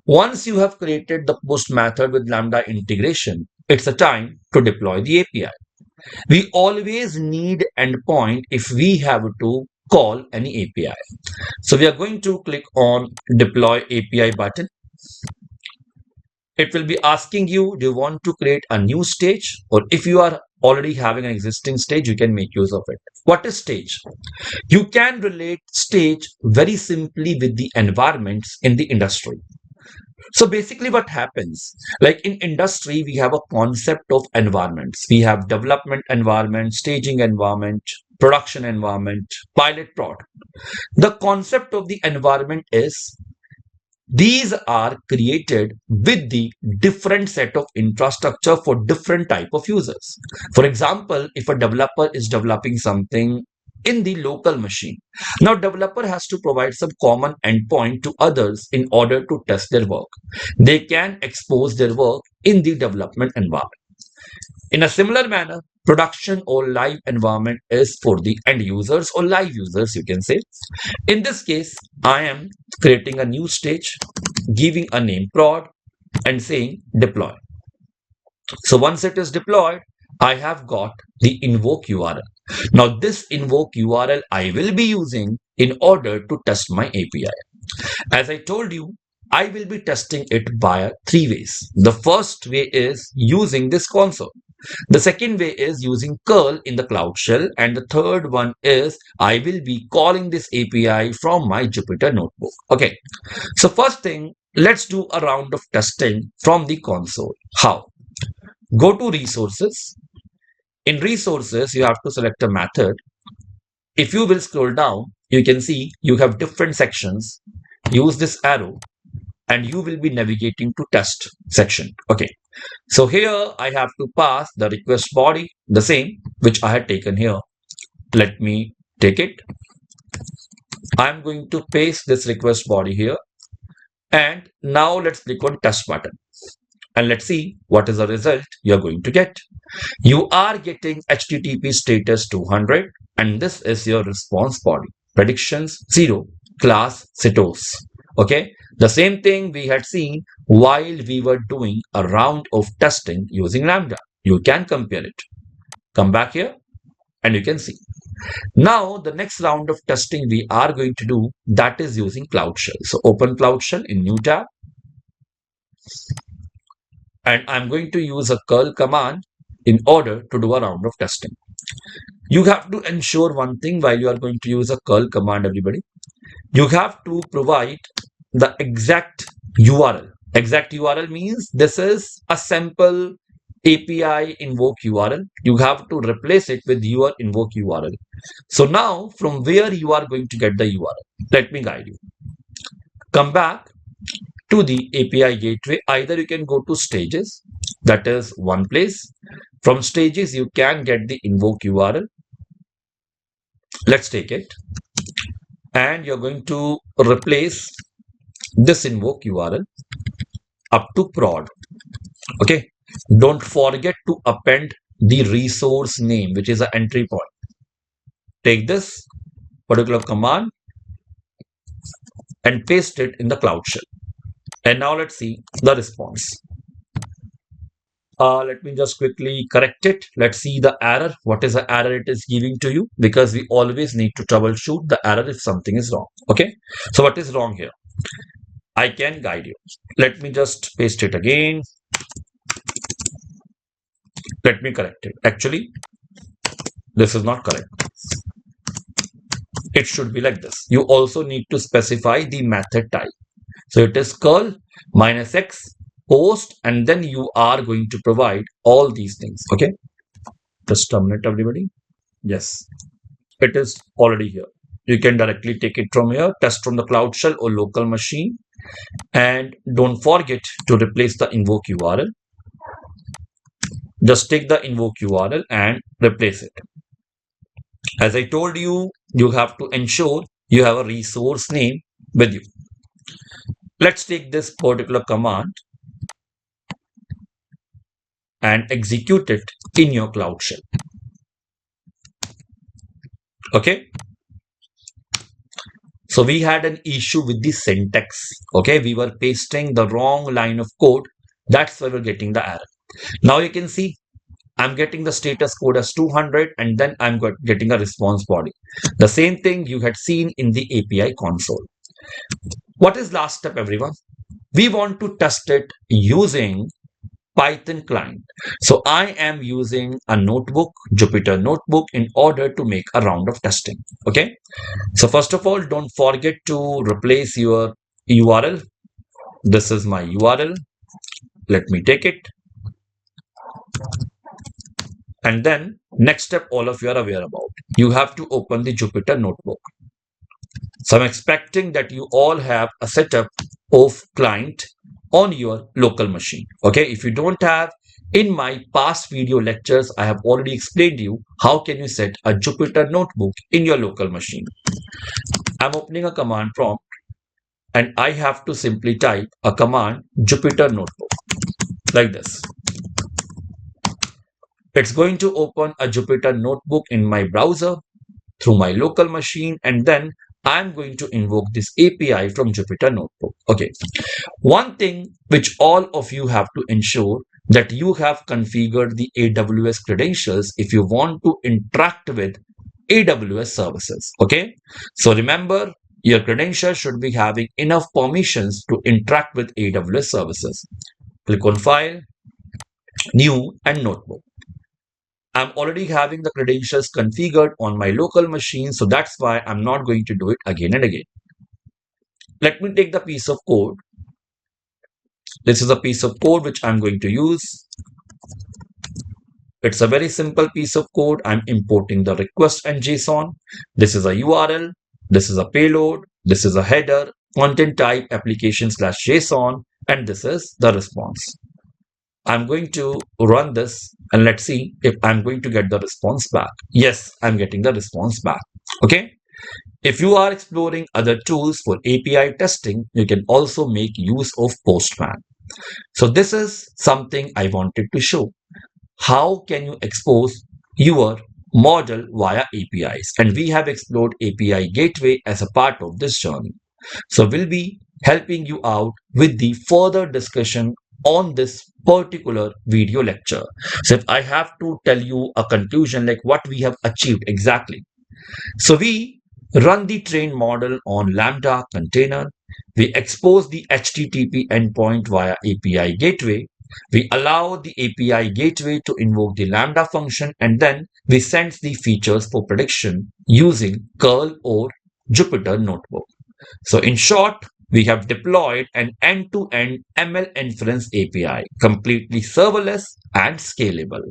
Once you have created the post method with Lambda integration, it's a time to deploy the API. We always need endpoint if we have to call any API. So we are going to click on deploy API button. It will be asking you, do you want to create a new stage? Or if you are already having an existing stage, you can make use of it. What is stage? You can relate stage very simply with the environments in the industry. So basically what happens, like in industry, we have a concept of environments. We have development environment, staging environment, production environment, pilot prod. The concept of the environment is these are created with the different set of infrastructure for different type of users. For example, if a developer is developing something in the local machine, now developer has to provide some common endpoint to others in order to test their work. They can expose their work in the development environment. In a similar manner, production or live environment is for the end users or live users, you can say. In this case, I am creating a new stage, giving a name prod and saying deploy. So once it is deployed, I have got the invoke URL. Now this invoke URL I will be using in order to test my API. As I told you, I will be testing it via three ways. The first way is using this console. The second way is using curl in the Cloud Shell. And the third one is I will be calling this API from my Jupyter Notebook. Okay. So first thing, let's do a round of testing from the console. How? Go to resources. In resources, you have to select a method. If you will scroll down, you can see you have different sections. Use this arrow and you will be navigating to test section. Okay. So here I have to pass the request body, the same, which I had taken here. Let me take it. I'm going to paste this request body here. And now let's click on test button. And let's see what is the result you're going to get. You are getting HTTP status 200. And this is your response body. Predictions 0, class CTOS. Okay. The same thing we had seen while we were doing a round of testing using Lambda. You can compare it. Come back here and you can see. Now the next round of testing we are going to do, that is using Cloud Shell. So open Cloud Shell in new tab. And I'm going to use a curl command in order to do a round of testing. You have to ensure one thing while you are going to use a curl command, everybody. You have to provide the exact URL. Exact URL means this is a sample API invoke URL. You have to replace it with your invoke URL. So now from where you are going to get the URL? Let me guide you. Come back to the API gateway. Either you can go to stages, that is one place. From stages, you can get the invoke URL. Let's take it. And you're going to replace this invoke URL up to prod. Okay. Don't forget to append the resource name, which is an entry point. Take this particular command and paste it in the Cloud Shell. And now let's see the response. Let me just quickly correct it. Let's see the error. What is the error it is giving to you? Because we always need to troubleshoot the error if something is wrong. Okay. So what is wrong here? I can guide you. Let me just paste it again. Let me correct it. Actually, this is not correct. It should be like this. You also need to specify the method type. So it is curl -x post, and then you are going to provide all these things. Okay. Just a minute, everybody. Yes, it is already here. You can directly take it from here, test from the Cloud Shell or local machine. And don't forget to replace the invoke URL. Just take the invoke URL and replace it. As I told you, you have to ensure you have a resource name with you. Let's take this particular command and execute it in your Cloud Shell. Okay. So we had an issue with the syntax. Okay, we were pasting the wrong line of code. That's why we're getting the error. Now you can see I'm getting the status code as 200 and then I'm getting a response body. The same thing you had seen in the API console. What is last step, everyone? We want to test it using Python client. So I am using a notebook, Jupyter Notebook, in order to make a round of testing. Okay. So first of all, don't forget to replace your URL. This is my URL. Let me take it. And then next step, all of you are aware about. You have to open the Jupyter Notebook. So I'm expecting that you all have a setup of client on your local machine. Okay, if you don't have, in my past video lectures, I have already explained you how can you set a Jupyter Notebook in your local machine. I'm opening a command prompt and I have to simply type a command Jupyter Notebook like this. It's going to open a Jupyter Notebook in my browser through my local machine, and then I'm going to invoke this API from Jupyter Notebook. Okay. One thing which all of you have to ensure that you have configured the AWS credentials if you want to interact with AWS services. Okay. So remember, your credentials should be having enough permissions to interact with AWS services. Click on File, New, and Notebook. I'm already having the credentials configured on my local machine, so that's why I'm not going to do it again and again. Let me take the piece of code. This is a piece of code which I'm going to use. It's a very simple piece of code. I'm importing the request and JSON. This is a URL. This is a payload. This is a header, content type application/JSON, and this is the response. I'm going to run this and let's see if I'm going to get the response back. Yes, I'm getting the response back. Okay. If you are exploring other tools for API testing, you can also make use of Postman. So this is something I wanted to show. How can you expose your model via APIs? And we have explored API gateway as a part of this journey. So we'll be helping you out with the further discussion on this particular video lecture. So if I have to tell you a conclusion, like what we have achieved exactly. So we run the trained model on Lambda container. We expose the HTTP endpoint via API gateway. We allow the API gateway to invoke the Lambda function, and then we send the features for prediction using curl or Jupyter Notebook. So in short, we have deployed an end-to-end ML inference API, completely serverless and scalable.